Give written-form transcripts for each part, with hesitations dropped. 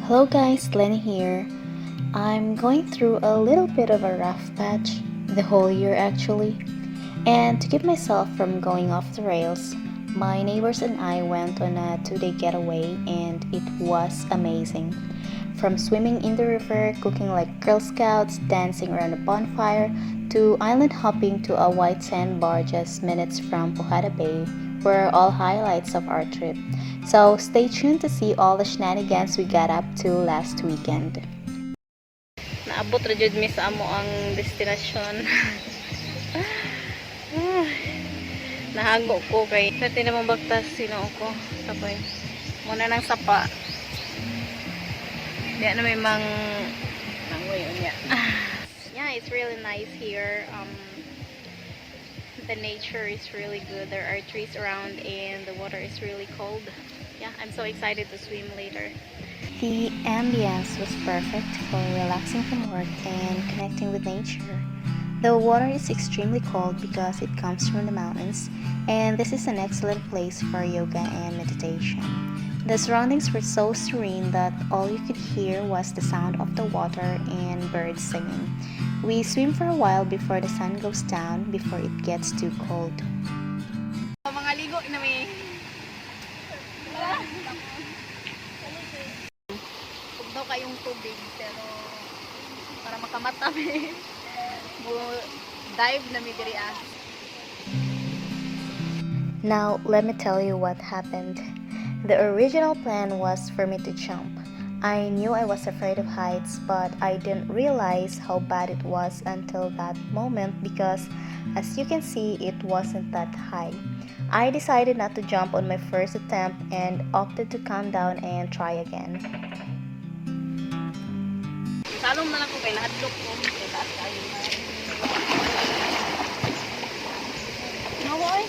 Hello guys, Lenny here. I'm going through a little bit of a rough patch, the whole year actually. And to keep myself from going off the rails, my neighbors and I went on a 2-day getaway and it was amazing. From swimming in the river, cooking like Girl Scouts, dancing around a bonfire, to island hopping to a white sand bar just minutes from Pujada Bay were all highlights of our trip. So stay tuned to see all the shenanigans we got up to last weekend. Naabot ra jud mi sa amo ang destinasyon. Nahago ko kay pwede namang bagtas sino ko sabay muna ng sapa di na may mangoy unya. Yeah, it's really nice here. The nature is really good. There are trees around and the water is really cold. Yeah, I'm so excited to swim later. The ambience was perfect for relaxing from work and connecting with nature. The water is extremely cold because it comes from the mountains, and this is an excellent place for yoga and meditation. The surroundings were so serene that all you could hear was the sound of the water and birds singing. We swim for a while before the sun goes down before it gets too cold. Mga ligo na may daw kayong tubig pero para makamata may dive na may diri. Now, let me tell you what happened. The original plan was for me to jump. I knew I was afraid of heights, but I didn't realize how bad it was until that moment because, as you can see, it wasn't that high. I decided not to jump on my first attempt and opted to calm down and try again. Salong na lang ko kay nahadlok ko. Kay taas kayo. Nawoy?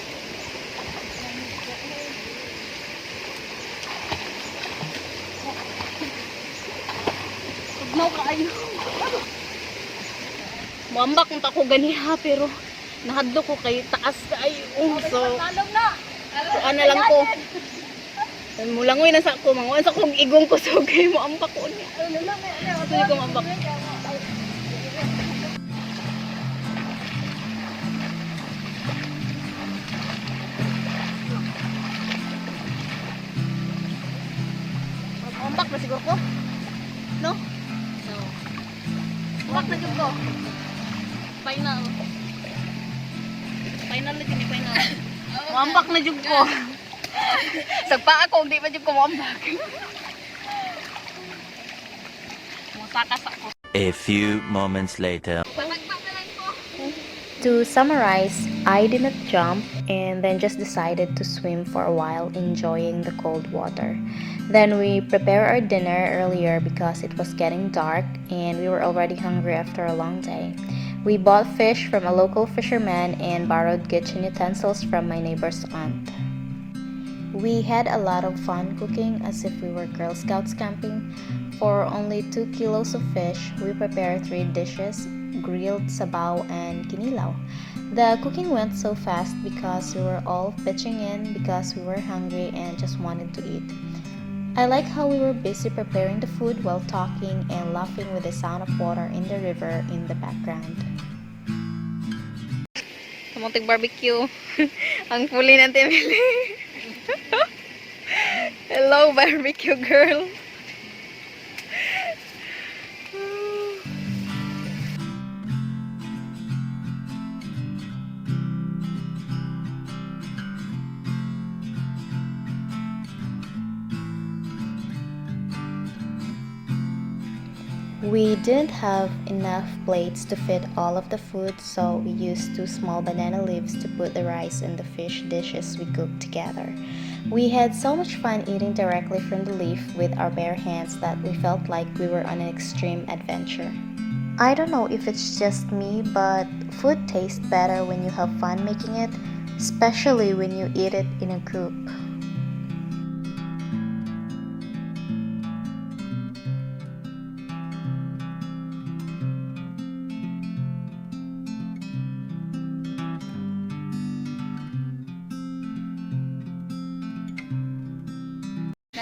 Tugnaw kayo. Muambak kung tako ganiha pero nahadlok ko kay taas kayo. So, ano lang ko. Mulangoy na sa ko, manguan sa kong igong ko so kay muambak ko niya. Ito ko muambak. Muambak na siguro ko? No? No. Muambak na jud ko. Final. Final na jud ni final. Muambak na jud ko. Sagpa ako, hindi pa dyan kumambak. A few moments later. To summarize, I did not jump and then just decided to swim for a while, enjoying the cold water. Then we prepared our dinner earlier because it was getting dark and we were already hungry after a long day. We bought fish from a local fisherman and borrowed kitchen utensils from my neighbor's aunt. We had a lot of fun cooking as if we were Girl Scouts camping. For only 2 kilos of fish, we prepared 3 dishes, grilled sabaw and kinilaw. The cooking went so fast because we were all pitching in because we were hungry and just wanted to eat. I like how we were busy preparing the food while talking and laughing with the sound of water in the river in the background. Kamunting barbecue. Ang puli ng Timili. Hello, barbecue girl. We didn't have enough plates to fit all of the food, so we used 2 small banana leaves to put the rice and the fish dishes we cooked together. We had so much fun eating directly from the leaf with our bare hands that we felt like we were on an extreme adventure. I don't know if it's just me, but food tastes better when you have fun making it, especially when you eat it in a group.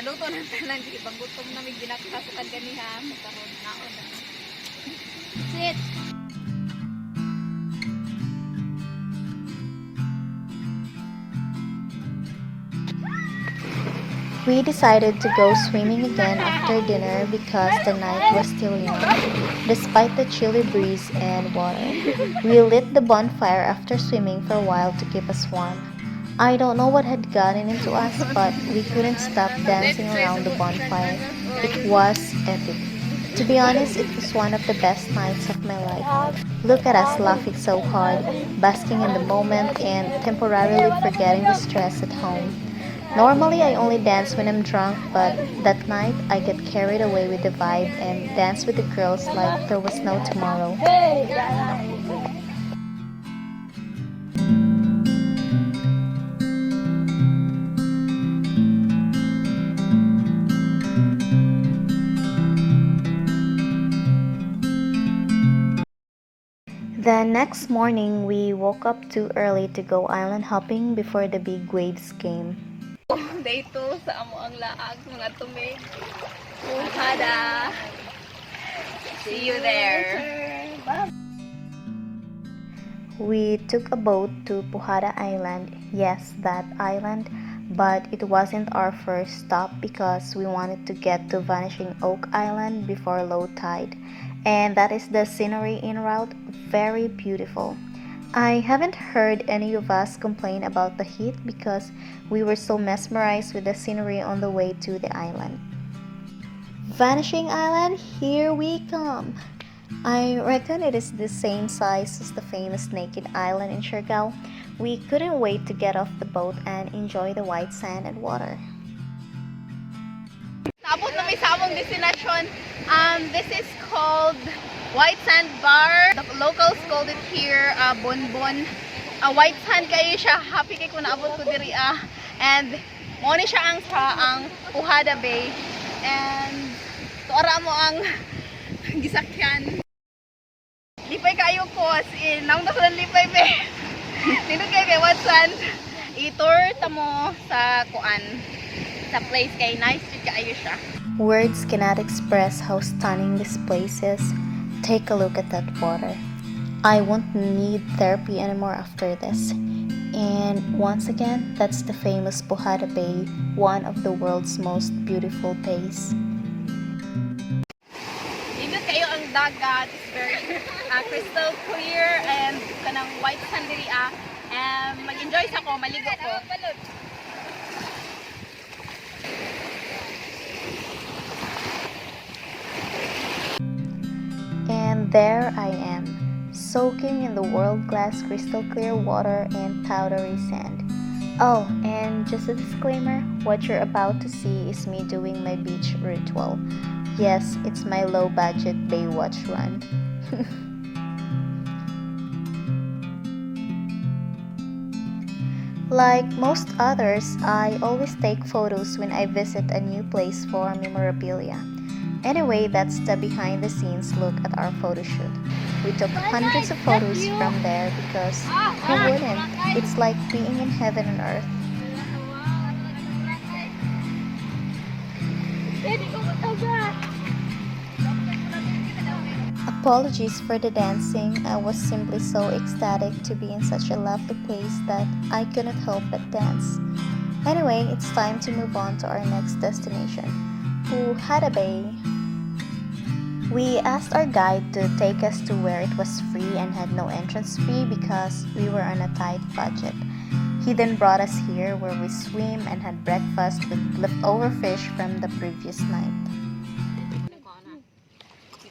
naluto ng tanan di ibang gutom na mig binakasukan kaniha karon naon. Sit. We decided to go swimming again after dinner because the night was still young, despite the chilly breeze and water. We lit the bonfire after swimming for a while to keep us warm. I don't know what had gotten into us, but we couldn't stop dancing around the bonfire. It was epic. To be honest, it was one of the best nights of my life. Look at us laughing so hard, basking in the moment, and temporarily forgetting the stress at home. Normally, I only dance when I'm drunk, but that night I get carried away with the vibe and danced with the girls like there was no tomorrow. The next morning, we woke up too early to go island hopping before the big waves came. Day 2 sa amo ang laag mga tumig. Pujada. See you there. We took a boat to Pujada Island. Yes, that island. But it wasn't our first stop because we wanted to get to Vanishing Oak Island before low tide. And that is the scenery en route. Very beautiful. I haven't heard any of us complain about the heat because we were so mesmerized with the scenery on the way to the island. Vanishing Island, here we come. I reckon it is the same size as the famous Naked Island in Siargao. We couldn't wait to get off the boat and enjoy the white sand and water. Tapos na may sa among destination. This is called White Sand Bar. The locals called it here Bonbon. White sand kayo siya. Happy kay kung naabot ko diri And mo ni siya ang Pujada Bay. And tuara mo ang gisakyan. Lipay kayo ko as in. Naong na lipay be. Dito kay White Sand. I-tour ta mo sa kuan. Sa place kay nice kayo siya. Words cannot express how stunning this place is. Take a look at that water. I won't need therapy anymore after this. And once again, that's the famous Pujada Bay, one of the world's most beautiful bays. Dito kayo ang dagat. It's very crystal clear and kanang white sand diri mag-enjoy sa ko, maligo ko. And there I am, soaking in the world-class crystal clear water and powdery sand. Oh, and just a disclaimer, what you're about to see is me doing my beach ritual. Yes, it's my low-budget Baywatch run. Like most others, I always take photos when I visit a new place for memorabilia. Anyway, that's the behind the scenes look at our photo shoot. We took hundreds of photos from there because who wouldn't? It's like being in heaven on earth. Apologies for the dancing. I was simply so ecstatic to be in such a lovely place that I couldn't help but dance. Anyway, it's time to move on to our next destination, Pujada Bay. We asked our guide to take us to where it was free and had no entrance fee because we were on a tight budget. He then brought us here where we swim and had breakfast with leftover fish from the previous night.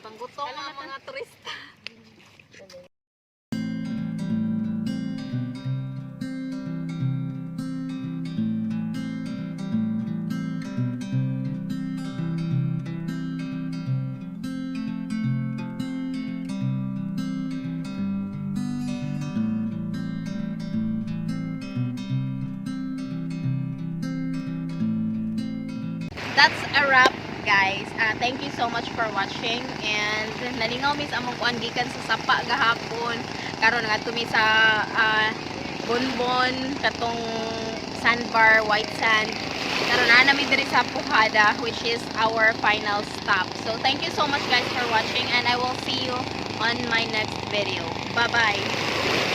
Panggutom ang mga turista. That's a wrap, guys. Thank you so much for watching, and nalingaw mi sa among kuan gikan sa sapa gahapon karon nga tumi sa Bonbon katong sandbar white sand Karon na namin diri sa Pujada, which is our final stop. So thank you so much guys for watching, and I will see you on my next video. Bye bye.